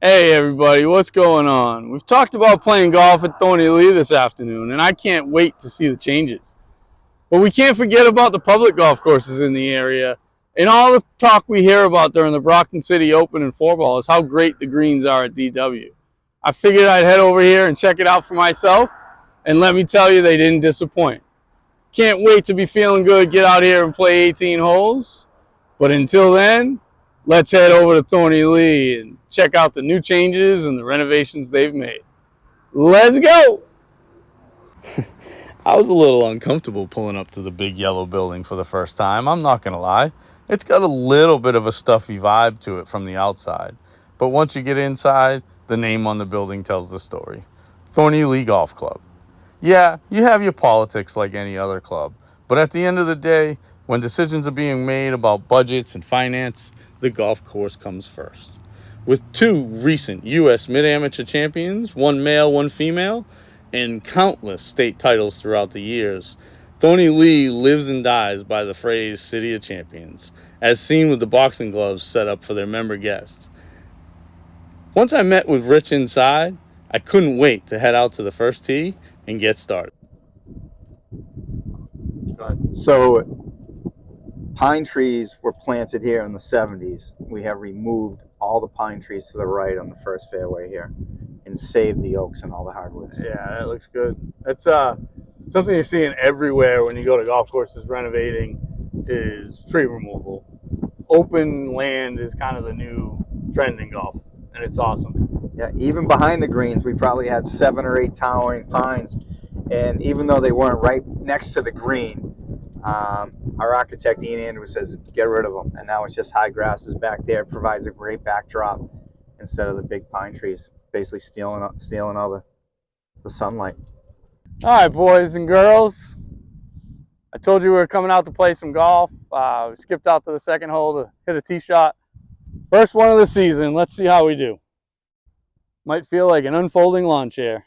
Hey everybody, what's going on? We've talked about playing golf at Thorny Lea this afternoon, and I can't wait to see the changes. But we can't forget about the public golf courses in the area. And all the talk we hear about during the Brockton City Open and 4-ball is how great the greens are at DW. I figured I'd head over here and check it out for myself, and let me tell you, they didn't disappoint. Can't wait to be feeling good, get out here and play 18 holes. But until then, let's head over to Thorny Lee and check out the new changes and the renovations they've made. Let's go! I was a little uncomfortable pulling up to the big yellow building for the first time, I'm not going to lie. It's got a little bit of a stuffy vibe to it from the outside. But once you get inside, the name on the building tells the story. Thorny Lee Golf Club. Yeah, you have your politics like any other club, but at the end of the day, when decisions are being made about budgets and finance, the golf course comes first. With two recent U.S. mid-amateur champions, one male, one female, and countless state titles throughout the years, Thorny Lee lives and dies by the phrase City of Champions, as seen with the boxing gloves set up for their member guests. Once I met with Rich inside, I couldn't wait to head out to the first tee and get started. So pine trees were planted here in the 70s. We have removed all the pine trees to the right on the first fairway here and saved the oaks and all the hardwoods. Yeah, that looks good. That's something you're seeing everywhere when you go to golf courses renovating is tree removal. Open land is kind of the new trend in golf, and it's awesome. Yeah, even behind the greens, we probably had 7 or 8 towering pines, and even though they weren't right next to the green, our architect Ian Andrews says get rid of them, and now it's just high grasses back there. It provides a great backdrop instead of the big pine trees basically stealing all the sunlight. All right, boys and girls, I told you we were coming out to play some golf. We skipped out to the second hole to hit a tee shot. First one of the season. Let's see how we do. Might feel like an unfolding lawn chair.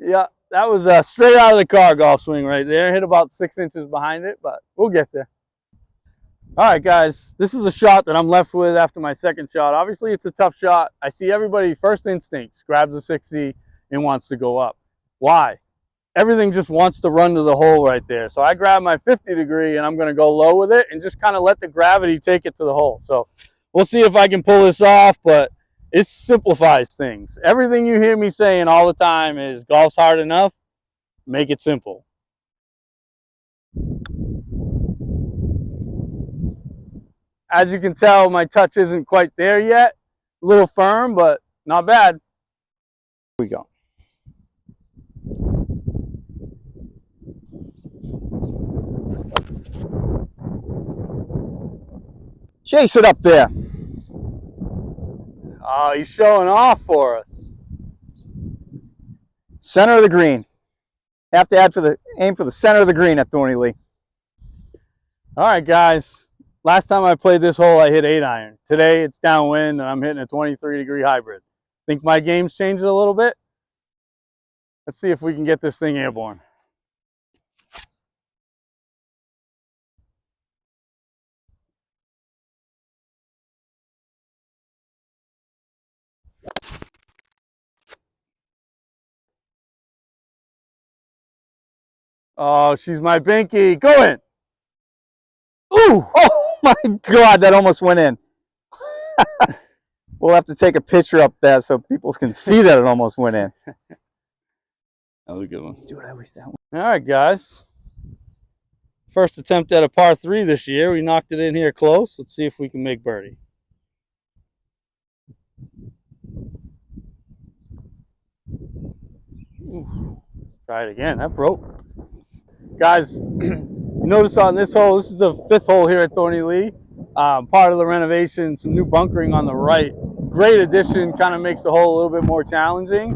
Yeah, that was a straight out of the car golf swing right there. Hit about 6 inches behind it, but we'll get there. All right, guys, this is a shot that I'm left with after my second shot. Obviously, it's a tough shot. I see everybody, first instincts, grabs a 60 and wants to go up. Why? Everything just wants to run to the hole right there. So I grab my 50 degree and I'm going to go low with it and just kind of let the gravity take it to the hole. So we'll see if I can pull this off, but it simplifies things. Everything you hear me saying all the time is golf's hard enough, make it simple. As you can tell, my touch isn't quite there yet. A little firm, but not bad. Here we go. Chase it up there. Oh, he's showing off for us. Center of the green. Have to aim for the center of the green at Thorny Lee. All right, guys. Last time I played this hole, I hit 8-iron. Today, it's downwind, and I'm hitting a 23-degree hybrid. Think my game's changed a little bit? Let's see if we can get this thing airborne. Oh, she's my binky. Go in. Ooh! Oh my God, that almost went in. We'll have to take a picture up there so people can see that it almost went in. That was a good one. Dude, I wish that one. All right, guys. First attempt at a par 3 this year. We knocked it in here close. Let's see if we can make birdie. Ooh. Try it again. That broke. Guys, you notice on this hole, this is the 5th hole here at Thorny Lee. Part of the renovation, some new bunkering on the right. Great addition, kind of makes the hole a little bit more challenging.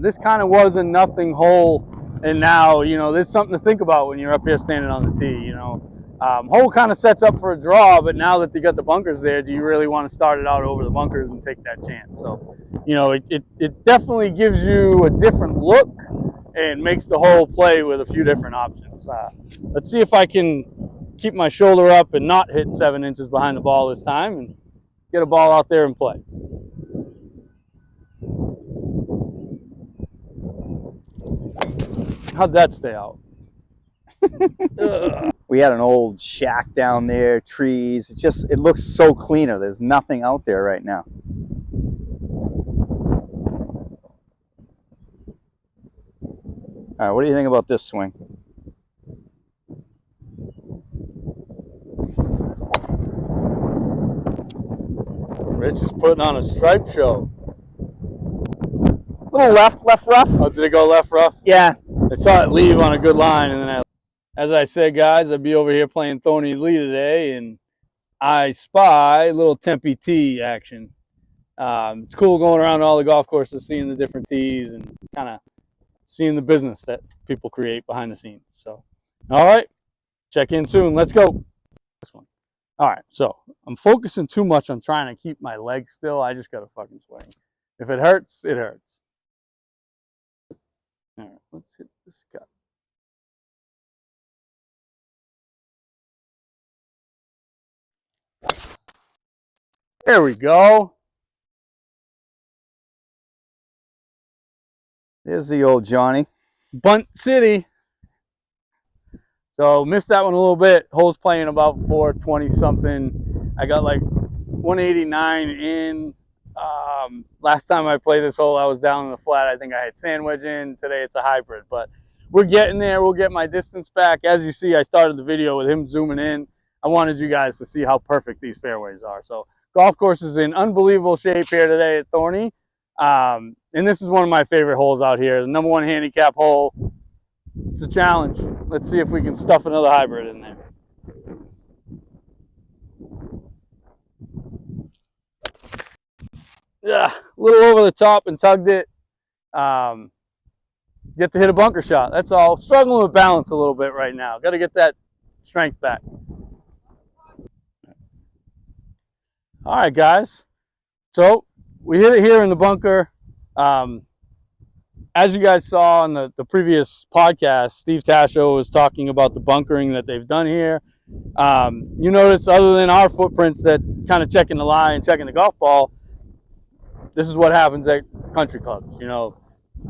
This kind of was a nothing hole, and now, you know, there's something to think about when you're up here standing on the tee, you know. Hole kind of sets up for a draw, but now that you got the bunkers there, do you really want to start it out over the bunkers and take that chance? So, you know, it definitely gives you a different look, and makes the whole play with a few different options. Let's see if I can keep my shoulder up and not hit 7 inches behind the ball this time and get a ball out there and play. How'd that stay out? We had an old shack down there, trees. It looks so cleaner. There's nothing out there right now. All right, what do you think about this swing? Rich is putting on a stripe show. Little left rough. Oh, did it go left rough? Yeah. I saw it leave on a good line, and then as I said, guys, I'd be over here playing Thorny Lee today, and I spy a little Tempe tee action. It's cool going around all the golf courses, seeing the different tees, and kind of seeing the business that people create behind the scenes. So, all right, check in soon. Let's go. This one. All right, so I'm focusing too much on trying to keep my legs still. I just got to fucking swing. If it hurts, it hurts. All right, let's hit this cut. There we go. There's the old Johnny. Bunt City. So missed that one a little bit. Hole's playing about 420 something. I got like 189 in. Last time I played this hole, I was down in the flat. I think I had sand wedge in. Today it's a hybrid, but we're getting there. We'll get my distance back. As you see, I started the video with him zooming in. I wanted you guys to see how perfect these fairways are. So golf course is in unbelievable shape here today at Thorny. And this is one of my favorite holes out here. The #1 handicap hole. It's a challenge. Let's see if we can stuff another hybrid in there. Yeah, a little over the top and tugged it. Get to hit a bunker shot. That's all. Struggling with balance a little bit right now. Got to get that strength back. All right, guys. So we hit it here in the bunker. As you guys saw on the previous podcast, Steve Tasho was talking about the bunkering that they've done here. You notice, other than our footprints that kind of checking the lie and checking the golf ball, this is what happens at country clubs. You know,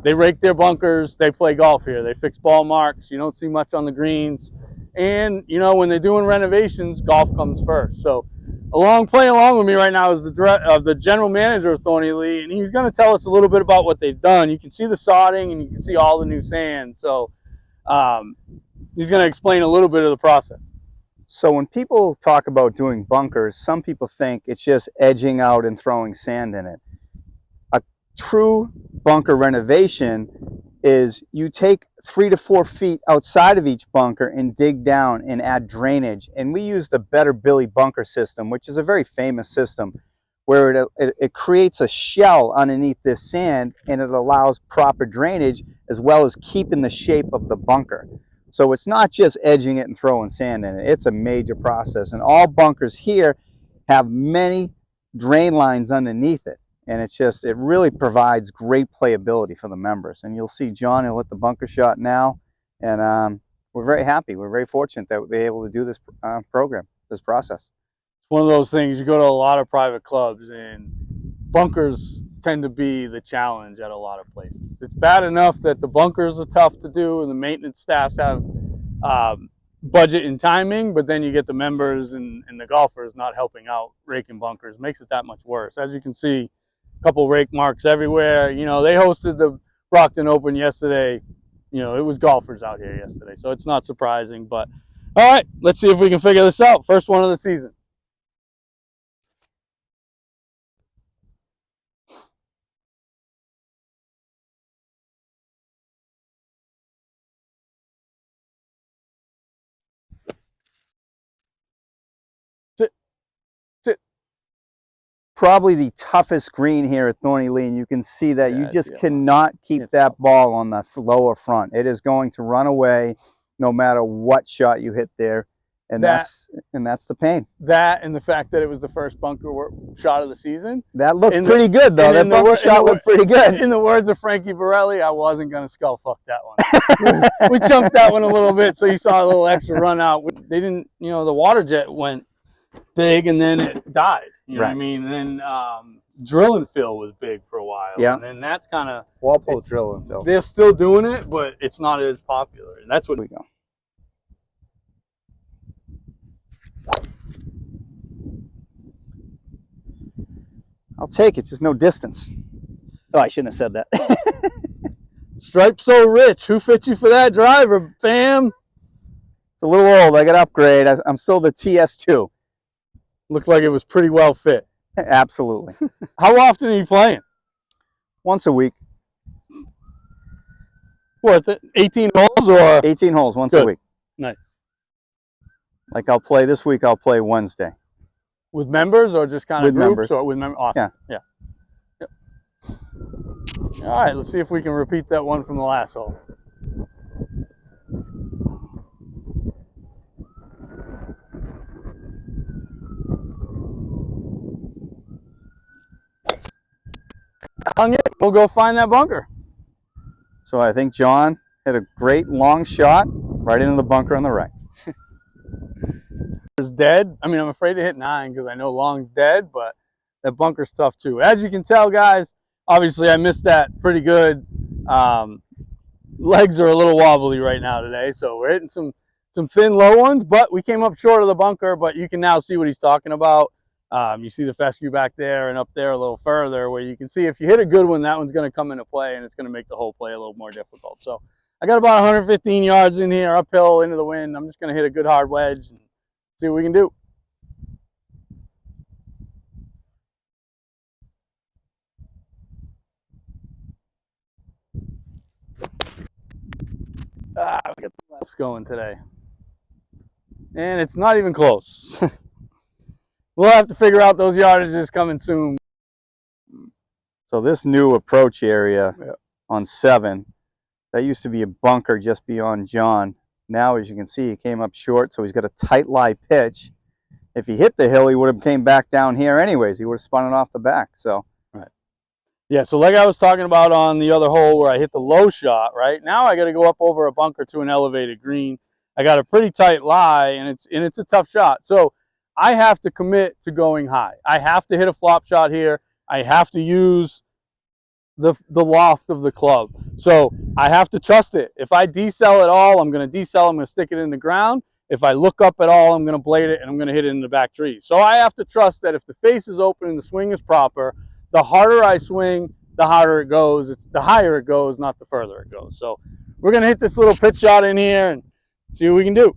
they rake their bunkers, they play golf here, they fix ball marks, you don't see much on the greens. And, you know, when they're doing renovations, golf comes first. So playing along with me right now is the general manager of Thorny Lee, and he's going to tell us a little bit about what they've done. You can see the sodding and you can see all the new sand. So he's going to explain a little bit of the process. So when people talk about doing bunkers, some people think it's just edging out and throwing sand in it. A true bunker renovation is you take 3 to 4 feet outside of each bunker and dig down and add drainage. And we use the Better Billy bunker system, which is a very famous system, where it creates a shell underneath this sand, and it allows proper drainage as well as keeping the shape of the bunker. So it's not just edging it and throwing sand in it. It's a major process. And all bunkers here have many drain lines underneath it. And it really provides great playability for the members. And you'll see John, he'll hit the bunker shot now. And we're very happy. We're very fortunate that we're able to do this this process. It's one of those things, you go to a lot of private clubs and bunkers tend to be the challenge at a lot of places. It's bad enough that the bunkers are tough to do and the maintenance staffs have budget and timing, but then you get the members and the golfers not helping out raking bunkers. Makes it that much worse. As you can see, a couple rake marks everywhere. You know, they hosted the Brockton Open yesterday. You know, it was golfers out here yesterday, so it's not surprising. But all right, let's see if we can figure this out. First one of the season. Probably the toughest green here at Thorny Lea, and you can see that you just cannot keep that ball on the lower front. It is going to run away no matter what shot you hit there. And that's the pain. That and the fact that it was the first bunker shot of the season. That looked pretty good, though. That bunker shot looked pretty good. In the words of Frankie Borelli, I wasn't going to skull fuck that one. We chunked that one a little bit, so you saw a little extra run out. They didn't, you know, the water jet went big and then it died. You know what I mean? And then drill and fill was big for a while. Yeah. And then that's kind of Walpole's drill and fill. They're still doing it, but it's not as popular. And that's what we go. I'll take it, just no distance. Oh, I shouldn't have said that. Stripe so rich. Who fit you for that driver, fam? It's a little old. I got to upgrade. I'm still the TS2. Looked like it was pretty well fit. Absolutely. How often are you playing? Once a week. What, 18 holes or? 18 holes, once a week. Nice. Like I'll play this week, I'll play Wednesday. With members or just kind of with members? Or with members? Awesome. Yeah. Yep. All right, let's see if we can repeat that one from the last hole. We'll go find that bunker. So I think John hit a great long shot right into the bunker on the right. It's dead. I mean, I'm afraid to hit 9 because I know long's dead, but that bunker's tough too. As you can tell, guys, obviously I missed that pretty good. Legs are a little wobbly right now today, so we're hitting some thin low ones, but we came up short of the bunker. But you can now see what he's talking about. You see the fescue back there and up there a little further, where you can see if you hit a good one, that one's going to come into play and it's going to make the whole play a little more difficult. So I got about 115 yards in here, uphill into the wind. I'm just going to hit a good hard wedge and see what we can do. We got the laps going today. And it's not even close. We'll have to figure out those yardages coming soon. So this new approach area on 7, that used to be a bunker just beyond John. Now, as you can see, he came up short, so he's got a tight lie pitch. If he hit the hill, he would have came back down here anyways. He would have spun it off the back. So, yeah, so like I was talking about on the other hole where I hit the low shot, right? Now I got to go up over a bunker to an elevated green. I got a pretty tight lie, and it's a tough shot. So I have to commit to going high. I have to hit a flop shot here. I have to use the loft of the club. So I have to trust it. If I decel at all, I'm going to decel. I'm going to stick it in the ground. If I look up at all, I'm going to blade it, and I'm going to hit it in the back tree. So I have to trust that if the face is open and the swing is proper, the harder I swing, the harder it goes. It's the higher it goes, not the further it goes. So we're going to hit this little pitch shot in here and see what we can do.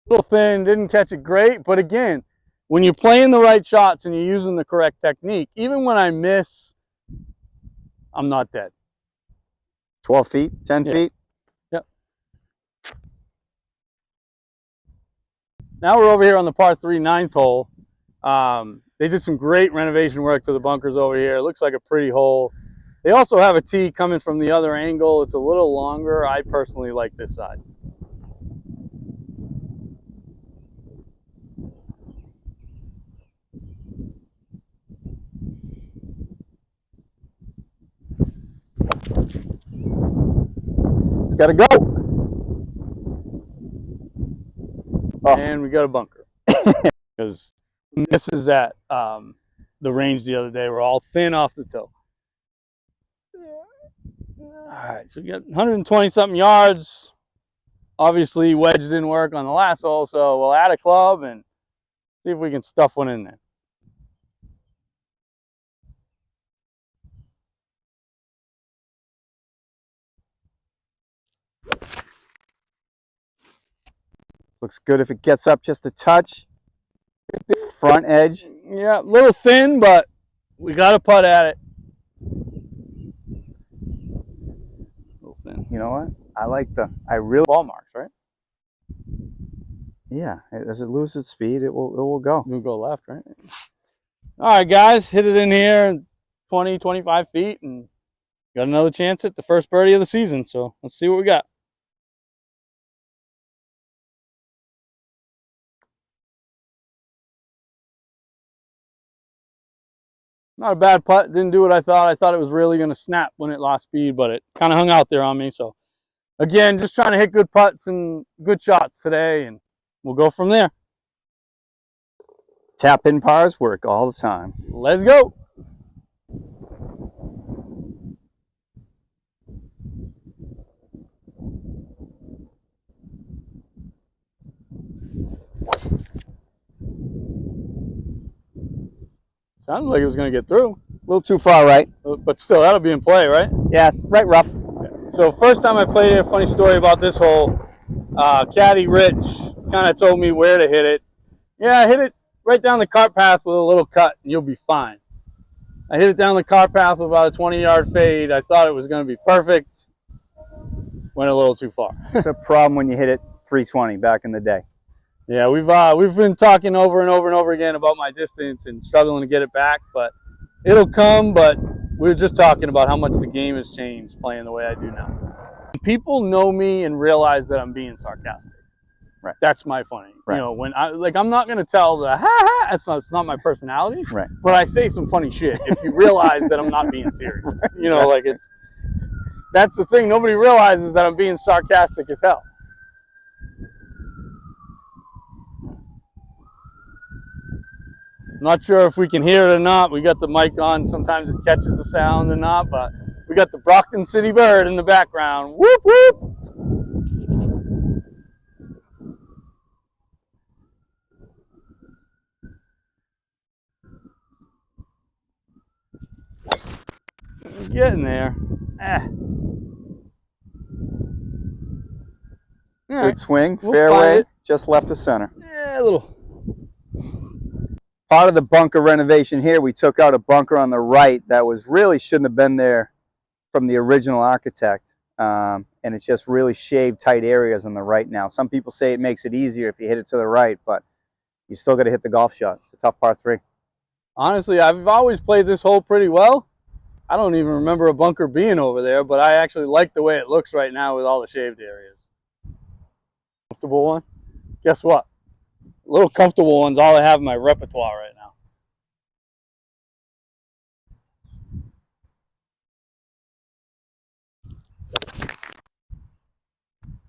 A little thin, didn't catch it great, but again, when you're playing the right shots and you're using the correct technique, even when I miss, I'm not dead. 12 feet, 10 feet? Yep. Now we're over here on the par 3 9th hole. They did some great renovation work to the bunkers over here. It looks like a pretty hole. They also have a tee coming from the other angle. It's a little longer. I personally like this side. It's got to go. Oh. And we got a bunker. Because this is at the range the other day. We're all thin off the toe. All right, so we got 120-something yards. Obviously, wedge didn't work on the last hole, so we'll add a club and see if we can stuff one in there. Looks good if it gets up just a touch. Front edge. Yeah, a little thin, but we got to putt at it. A little thin. You know what? I really ball marks, right? Yeah, as it loses speed, it will go. It'll go left, right? All right, guys, hit it in here 20, 25 feet and got another chance at the first birdie of the season. So let's see what we got. Not a bad putt. Didn't do what I thought. I thought it was really going to snap when it lost speed, but it kind of hung out there on me. So again, just trying to hit good putts and good shots today, and we'll go from there. Tap in pars work all the time. Let's go. Sounded like it was going to get through. A little too far right. But still, that'll be in play, right? Yeah, right rough. So first time I played, a funny story about this hole, caddy Rich kind of told me where to hit it. Yeah, hit it right down the cart path with a little cut and you'll be fine. I hit it down the cart path with about a 20-yard fade. I thought it was going to be perfect. Went a little too far. It's a problem when you hit it 320 back in the day. Yeah, we've been talking over and over and over again about my distance and struggling to get it back, but it'll come. But we were just talking about how much the game has changed playing the way I do now. People know me and realize that I'm being sarcastic. Right. That's my funny. Right. You know, when I'm not going to tell the ha ha. It's not my personality. Right. But I say some funny shit if you realize that I'm not being serious. You know, like that's the thing. Nobody realizes that I'm being sarcastic as hell. Not sure if we can hear it or not. We got the mic on. Sometimes it catches the sound or not, but we got the Brockton City bird in the background. Whoop, whoop. It's getting there. Good swing, fairway, just left of center. Yeah, a little. Part of the bunker renovation here, we took out a bunker on the right that really shouldn't have been there from the original architect. And it's just really shaved tight areas on the right now. Some people say it makes it easier if you hit it to the right, but you still got to hit the golf shot. It's a tough par 3. Honestly, I've always played this hole pretty well. I don't even remember a bunker being over there, but I actually like the way it looks right now with all the shaved areas. Comfortable one? Guess what? Little comfortable one's all I have in my repertoire right now.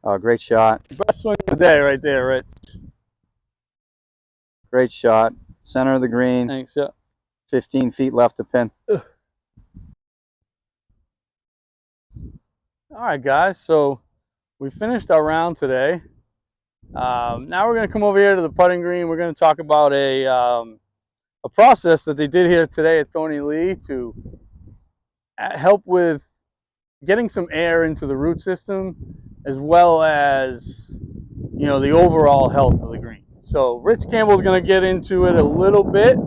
Oh, great shot. Best swing of the day right there, Rich. Great shot. Center of the green. Thanks, yeah. 15 feet left to pin. Ugh. All right, guys. So we finished our round today. Now we're going to come over here to the putting green. We're going to talk about a process that they did here today at Thorny Lea to help with getting some air into the root system, as well as, you know, the overall health of the green. So Rich Campbell's going to get into it a little bit,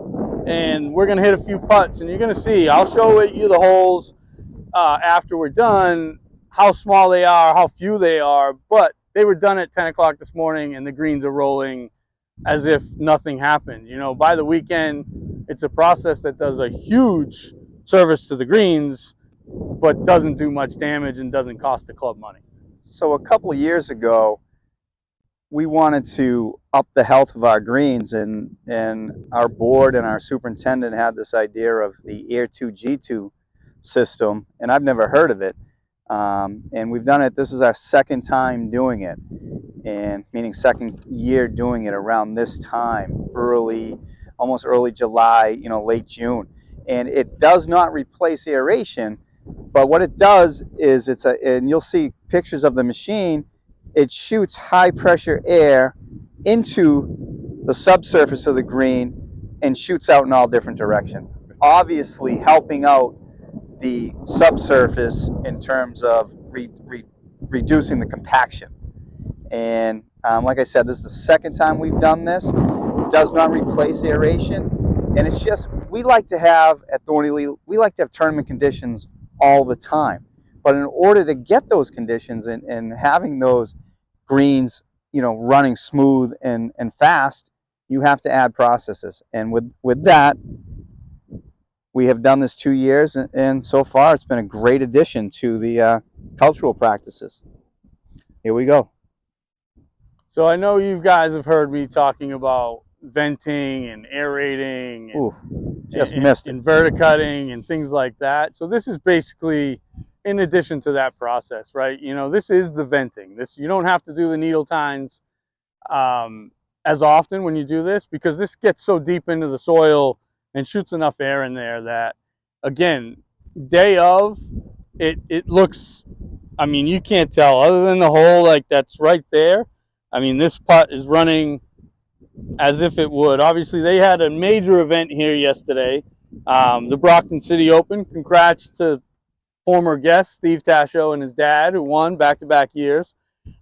and we're going to hit a few putts, and you're going to see. I'll show you the holes after we're done, how small they are, how few they are, but they were done at 10 o'clock this morning, and the greens are rolling as if nothing happened. You know, by the weekend, it's a process that does a huge service to the greens, but doesn't do much damage and doesn't cost the club money. So a couple of years ago, we wanted to up the health of our greens, and our board and our superintendent had this idea of the Air 2 G2 system, and I've never heard of it. And we've done it. This is our second time doing it, and meaning second year doing it around this time, almost early July, you know, late June. And it does not replace aeration, but what it does is and you'll see pictures of the machine, it shoots high pressure air into the subsurface of the green and shoots out in all different directions, obviously helping out the subsurface in terms of reducing the compaction. And like I said, this is the second time we've done this. It does not replace aeration, and it's just, we like to have at Thorny Lee, we like to have tournament conditions all the time. But in order to get those conditions and having those greens, you know, running smooth and fast, you have to add processes. And with that, we have done this 2 years, and so far it's been a great addition to the cultural practices. Here we go. So I know you guys have heard me talking about venting and aerating and, Ooh, just missed it. and verticutting and things like that. So this is basically in addition to that process, right? You know, this is the venting. This, you don't have to do the needle tines as often when you do this, because this gets so deep into the soil and shoots enough air in there that, again, day of, it looks, I mean, you can't tell other than the hole like that's right there. I mean, this putt is running as if it would. Obviously, they had a major event here yesterday, the Brockton City Open. Congrats to former guest Steve Tasho and his dad, who won back-to-back years.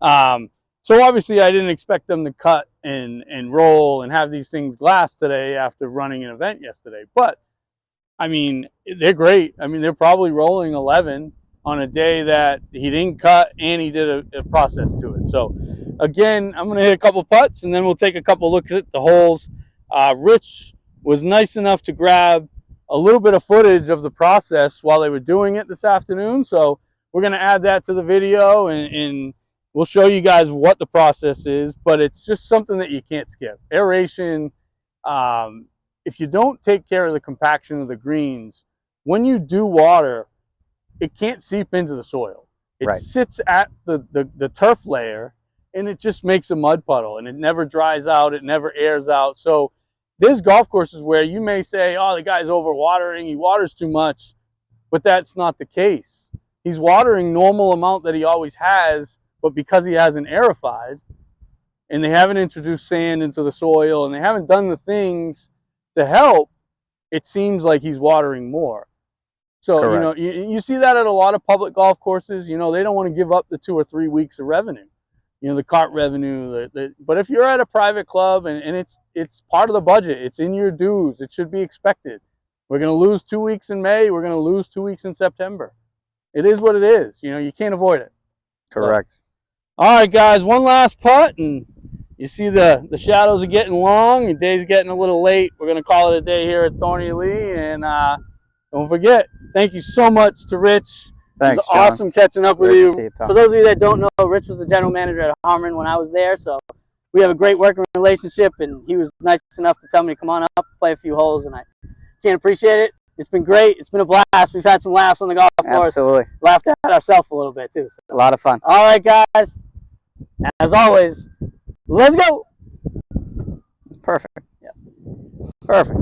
So obviously, I didn't expect them to cut and roll and have these things glass today after running an event yesterday. But I mean, they're great. I mean, they're probably rolling 11 on a day that he didn't cut and he did a process to it. So again, I'm going to hit a couple putts and then we'll take a couple looks at the holes. Rich was nice enough to grab a little bit of footage of the process while they were doing it this afternoon. So we're going to add that to the video, and we'll show you guys what the process is, but it's just something that you can't skip. Aeration, if you don't take care of the compaction of the greens, when you do water, it can't seep into the soil. It Right. sits at the turf layer, and it just makes a mud puddle, and it never dries out, it never airs out. So there's golf courses where you may say, oh, the guy's overwatering, he waters too much, but that's not the case. He's watering normal amount that he always has, but because he hasn't aerified, and they haven't introduced sand into the soil, and they haven't done the things to help, it seems like he's watering more. So, Correct. you know, you see that at a lot of public golf courses. You know, they don't want to give up the 2 or 3 weeks of revenue. You know, the cart revenue. But if you're at a private club and it's part of the budget, it's in your dues, it should be expected. We're going to lose 2 weeks in May. We're going to lose 2 weeks in September. It is what it is. You know, you can't avoid it. Correct. So, all right, guys, one last putt, and you see the shadows are getting long, the day's getting a little late. We're going to call it a day here at Thorny Lee, and don't forget, thank you so much to Rich. Thanks, it was awesome catching up with Great to you. see you, pal. For those of you that don't know, Rich was the general manager at Harmon when I was there, so we have a great working relationship, and he was nice enough to tell me to come on up, play a few holes, and I can't appreciate it. It's been great. It's been a blast. We've had some laughs on the golf course. Absolutely. Laughed at ourselves a little bit, too. So. A lot of fun. All right, guys. As always, let's go. Perfect. Yeah. Perfect.